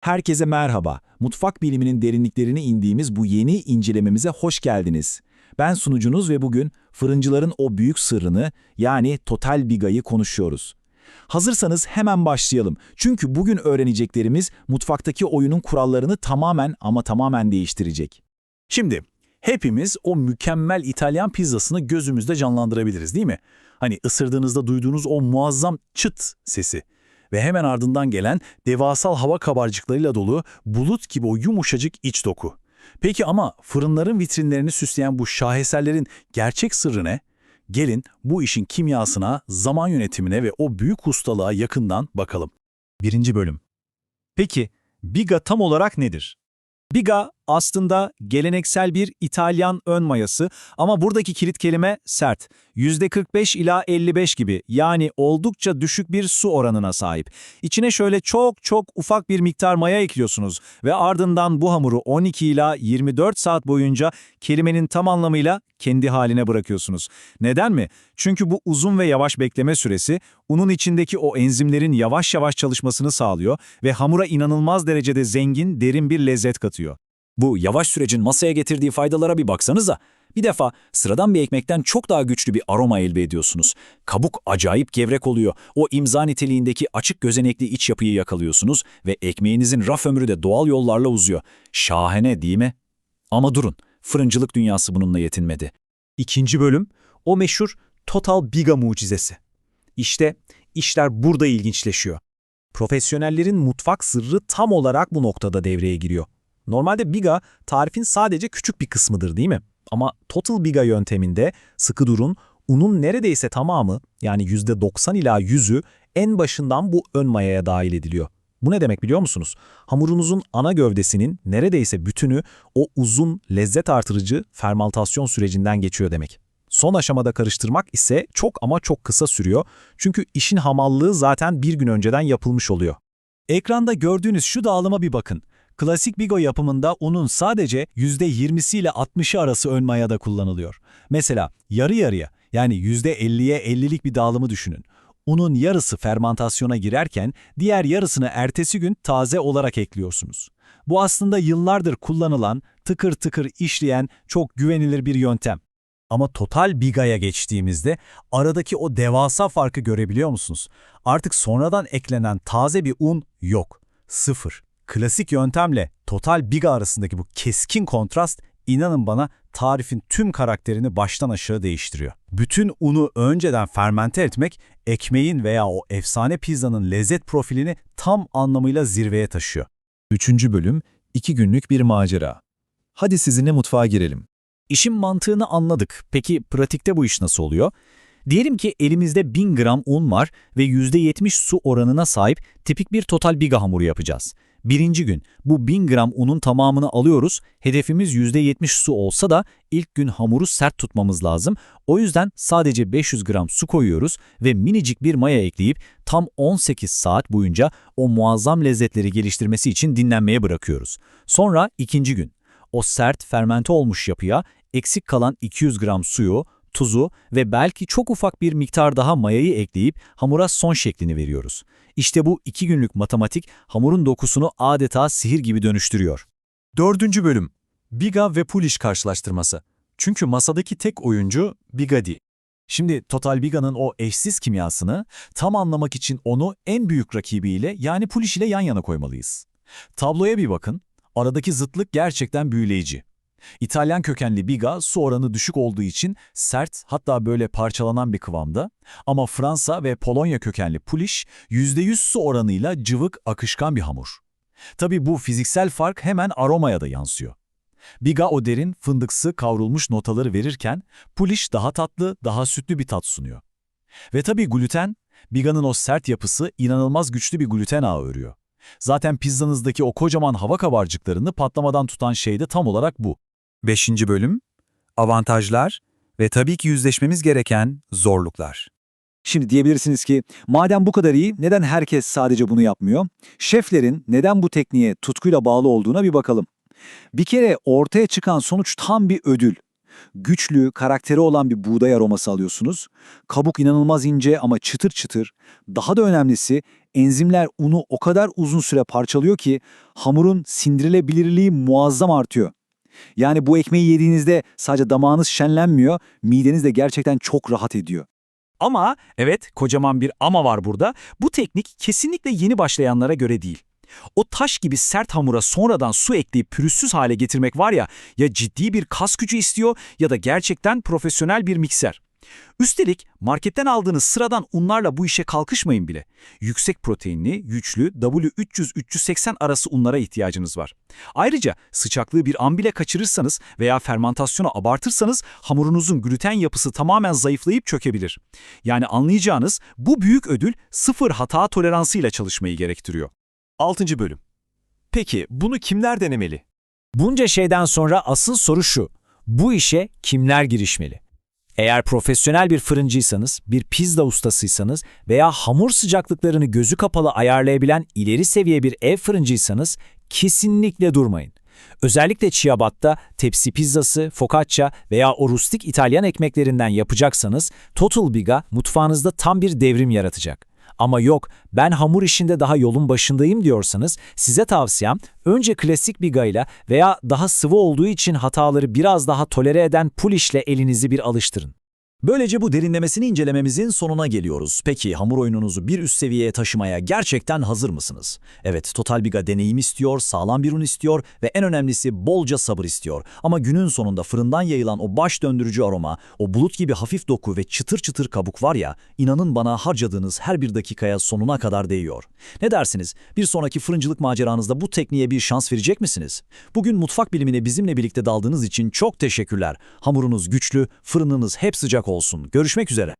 Herkese merhaba. Mutfak biliminin derinliklerine indiğimiz bu yeni incelememize hoş geldiniz. Ben sunucunuz ve bugün fırıncıların o büyük sırrını yani Total Biga'yı konuşuyoruz. Hazırsanız hemen başlayalım. Çünkü bugün öğreneceklerimiz mutfaktaki oyunun kurallarını tamamen ama tamamen değiştirecek. Şimdi hepimiz o mükemmel İtalyan pizzasını gözümüzde canlandırabiliriz, değil mi? Hani ısırdığınızda duyduğunuz o muazzam çıt sesi ve hemen ardından gelen devasal hava kabarcıklarıyla dolu bulut gibi o yumuşacık iç doku. Peki ama fırınların vitrinlerini süsleyen bu şaheserlerin gerçek sırrı ne? Gelin bu işin kimyasına, zaman yönetimine ve o büyük ustalığa yakından bakalım. Birinci bölüm. Peki, biga tam olarak nedir? Biga aslında geleneksel bir İtalyan ön mayası ama buradaki kilit kelime sert. %45 ila 55 gibi, yani oldukça düşük bir su oranına sahip. İçine şöyle çok ufak bir miktar maya ekliyorsunuz ve ardından bu hamuru 12 ila 24 saat boyunca kelimenin tam anlamıyla kendi haline bırakıyorsunuz. Neden mi? Çünkü bu uzun ve yavaş bekleme süresi unun içindeki o enzimlerin yavaş yavaş çalışmasını sağlıyor ve hamura inanılmaz derecede zengin, derin bir lezzet katıyor. Bu yavaş sürecin masaya getirdiği faydalara bir baksanıza. Bir defa sıradan bir ekmekten çok daha güçlü bir aroma elde ediyorsunuz. Kabuk acayip gevrek oluyor. O imza niteliğindeki açık gözenekli iç yapıyı yakalıyorsunuz ve ekmeğinizin raf ömrü de doğal yollarla uzuyor. Şahane değil mi? Ama durun, fırıncılık dünyası bununla yetinmedi. İkinci bölüm, o meşhur Total Biga mucizesi. İşte işler burada ilginçleşiyor. Profesyonellerin mutfak sırrı tam olarak bu noktada devreye giriyor. Normalde biga tarifin sadece küçük bir kısmıdır, değil mi? Ama Total Biga yönteminde, sıkı durun, unun neredeyse tamamı, yani %90 ila 100'ü en başından bu ön mayaya dahil ediliyor. Bu ne demek biliyor musunuz? Hamurunuzun ana gövdesinin neredeyse bütünü o uzun, lezzet artırıcı fermantasyon sürecinden geçiyor demek. Son aşamada karıştırmak ise çok ama çok kısa sürüyor. Çünkü işin hamallığı zaten bir gün önceden yapılmış oluyor. Ekranda gördüğünüz şu dağılıma bir bakın. Klasik bigo yapımında unun sadece %20'si ile 60'ı arası ön mayada kullanılıyor. Mesela yarı yarıya, yani %50'ye 50'lik bir dağılımı düşünün. Unun yarısı fermantasyona girerken diğer yarısını ertesi gün taze olarak ekliyorsunuz. Bu aslında yıllardır kullanılan, tıkır tıkır işleyen çok güvenilir bir yöntem. Ama Total Biga'ya geçtiğimizde aradaki o devasa farkı görebiliyor musunuz? Artık sonradan eklenen taze bir un yok. Sıfır. Klasik yöntemle Total Biga arasındaki bu keskin kontrast, inanın bana, tarifin tüm karakterini baştan aşağı değiştiriyor. Bütün unu önceden fermente etmek, ekmeğin veya o efsane pizzanın lezzet profilini tam anlamıyla zirveye taşıyor. Üçüncü bölüm, 2 günlük bir macera. Hadi sizinle mutfağa girelim. İşin mantığını anladık. Peki pratikte bu iş nasıl oluyor? Diyelim ki elimizde 1000 gram un var ve %70 su oranına sahip tipik bir Total Biga hamuru yapacağız. Birinci gün bu 1000 gram unun tamamını alıyoruz. Hedefimiz %70 su olsa da ilk gün hamuru sert tutmamız lazım. O yüzden sadece 500 gram su koyuyoruz ve minicik bir maya ekleyip tam 18 saat boyunca o muazzam lezzetleri geliştirmesi için dinlenmeye bırakıyoruz. Sonra ikinci gün o sert fermente olmuş yapıya eksik kalan 200 gram suyu, tuzu ve belki çok ufak bir miktar daha mayayı ekleyip hamura son şeklini veriyoruz. İşte bu 2 günlük matematik hamurun dokusunu adeta sihir gibi dönüştürüyor. Dördüncü bölüm. Biga ve Pulish karşılaştırması. Çünkü masadaki tek oyuncu Bigadi. Şimdi Total Biga'nın o eşsiz kimyasını tam anlamak için onu en büyük rakibiyle, yani Pulish ile yan yana koymalıyız. Tabloya bir bakın. Aradaki zıtlık gerçekten büyüleyici. İtalyan kökenli biga su oranı düşük olduğu için sert, hatta böyle parçalanan bir kıvamda, ama Fransa ve Polonya kökenli Pulish %100 su oranıyla cıvık, akışkan bir hamur. Tabii bu fiziksel fark hemen aromaya da yansıyor. Biga o derin, fındıksı, kavrulmuş notaları verirken Pulish daha tatlı, daha sütlü bir tat sunuyor. Ve tabii gluten, Biga'nın o sert yapısı inanılmaz güçlü bir gluten ağı örüyor. Zaten pizzanızdaki o kocaman hava kabarcıklarını patlamadan tutan şey de tam olarak bu. Beşinci bölüm, avantajlar ve tabii ki yüzleşmemiz gereken zorluklar. Şimdi diyebilirsiniz ki, madem bu kadar iyi, neden herkes sadece bunu yapmıyor? Şeflerin neden bu tekniğe tutkuyla bağlı olduğuna bir bakalım. Bir kere ortaya çıkan sonuç tam bir ödül. Güçlü, karakteri olan bir buğday aroması alıyorsunuz. Kabuk inanılmaz ince ama çıtır çıtır. Daha da önemlisi, Enzimler unu o kadar uzun süre parçalıyor ki hamurun sindirilebilirliği muazzam artıyor. Yani bu ekmeği yediğinizde sadece damağınız şenlenmiyor, mideniz de gerçekten çok rahat ediyor. Ama, evet, kocaman bir ama var burada. Bu teknik kesinlikle yeni başlayanlara göre değil. O taş gibi sert hamura sonradan su ekleyip pürüzsüz hale getirmek var ya ciddi bir kas gücü istiyor ya da gerçekten profesyonel bir mikser. Üstelik marketten aldığınız sıradan unlarla bu işe kalkışmayın bile. Yüksek proteinli, güçlü W300-380 arası unlara ihtiyacınız var. Ayrıca sıcaklığı bir an bile kaçırırsanız veya fermentasyonu abartırsanız hamurunuzun gluten yapısı tamamen zayıflayıp çökebilir. Yani anlayacağınız bu büyük ödül sıfır hata toleransıyla çalışmayı gerektiriyor. 6. bölüm. Peki bunu kimler denemeli? Bunca şeyden sonra asıl soru şu: bu işe kimler girişmeli? Eğer profesyonel bir fırıncıysanız, bir pizza ustasıysanız veya hamur sıcaklıklarını gözü kapalı ayarlayabilen ileri seviye bir ev fırıncıysanız kesinlikle durmayın. Özellikle ciabatta, tepsi pizzası, focaccia veya o rustik İtalyan ekmeklerinden yapacaksanız Total Biga mutfağınızda tam bir devrim yaratacak. Ama yok, ben hamur işinde daha yolun başındayım diyorsanız size tavsiyem önce klasik bigayla veya daha sıvı olduğu için hataları biraz daha tolere eden pulişle elinizi bir alıştırın. Böylece bu derinlemesini incelememizin sonuna geliyoruz. Peki hamur oyununuzu bir üst seviyeye taşımaya gerçekten hazır mısınız? Evet, Total Biga deneyim istiyor, sağlam bir un istiyor ve en önemlisi bolca sabır istiyor. Ama günün sonunda fırından yayılan o baş döndürücü aroma, o bulut gibi hafif doku ve çıtır çıtır kabuk var ya, inanın bana harcadığınız her bir dakikaya sonuna kadar değiyor. Ne dersiniz? Bir sonraki fırıncılık maceranızda bu tekniğe bir şans verecek misiniz? Bugün mutfak bilimine bizimle birlikte daldığınız için çok teşekkürler. Hamurunuz güçlü, fırınınız hep sıcak olsun. Görüşmek üzere.